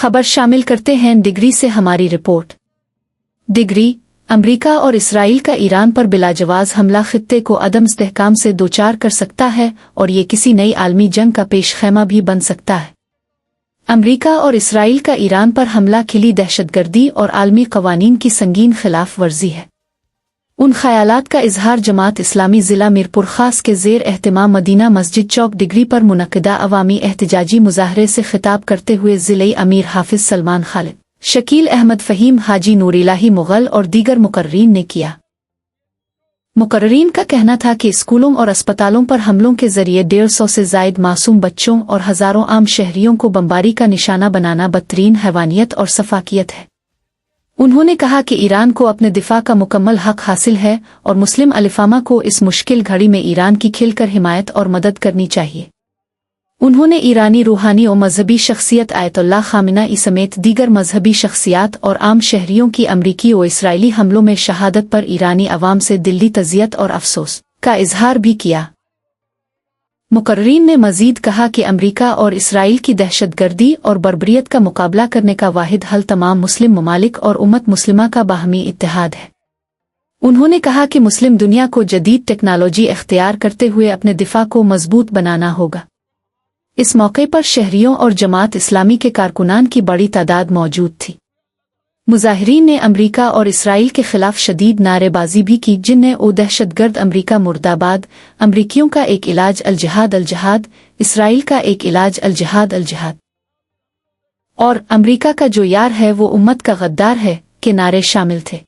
खबर शामिल करते हैं डिग्री से हमारी रिपोर्ट। डिग्री अमेरिका और इसराइल का ईरान पर बिलाजवाज हमला खित्ते को अदम इस्तेहकाम से दोचार कर सकता है और ये किसी नई आलमी जंग का पेशखेमा भी बन सकता है। अमेरिका और इसराइल का ईरान पर हमला खिली दहशतगर्दी और आलमी कवानीन की संगीन खिलाफ वर्जी है। उन ख्यालात का इजहार जमात इस्लामी ज़िला मीरपुर खास के ज़ेर एहतमाम मदीना मस्जिद चौक डिग्री पर मुनक़िदा अवामी एहतजाजी मुजाहरे से खिताब करते हुए ज़िले अमीर हाफिज सलमान खालिद, शकील अहमद फ़हीम, हाजी नूरिलाही मुग़ल और दीगर मुकर्रीन ने किया। मुकर्रीन का कहना था कि स्कूलों और अस्पतालों पर हमलों के जरिए 150 से ज़ायद मासूम बच्चों और हज़ारों आम शहरियों को बमबारी का निशाना बनाना बदतरीन हैवानियत और सफाकियत है। उन्होंने कहा कि ईरान को अपने दिफा का मुकम्मल हक हासिल है और मुस्लिम अलिफामा को इस मुश्किल घड़ी में ईरान की खिलकर हिमायत और मदद करनी चाहिए। उन्होंने ईरानी रूहानी और मजहबी शख्सियत आयतुल्लाह खामेनी समेत दीगर मजहबी शख्सियात और आम शहरियों की अमरीकी और इसराइली हमलों में शहादत पर ईरानी अवाम से दिली तज़ियत और अफसोस का इजहार भी किया। मुकर्रीन ने मजीद कहा कि अमेरिका और इसराइल की दहशतगर्दी और बर्बरियत का मुकाबला करने का वाहिद हल तमाम मुस्लिम ममालिक और उम्मत मुस्लिमा का बाहमी इत्तेहाद है। उन्होंने कहा कि मुस्लिम दुनिया को जदीद टेक्नोलॉजी इख्तियार करते हुए अपने दिफा को मजबूत बनाना होगा। इस मौके पर शहरियों और जमात इस्लामी के कारकुनान की बड़ी तादाद मौजूद थी। मुजाहिरीन ने अमेरिका और इसराइल के खिलाफ शदीद नारेबाजी भी की, जिनमें ओ दहशतगर्द अमेरिका मुर्दाबाद, अमरीकियों का एक इलाज अल जिहाद, इसराइल का एक इलाज अल जिहाद और अमेरिका का जो यार है वो उम्मत का गद्दार है के नारे शामिल थे।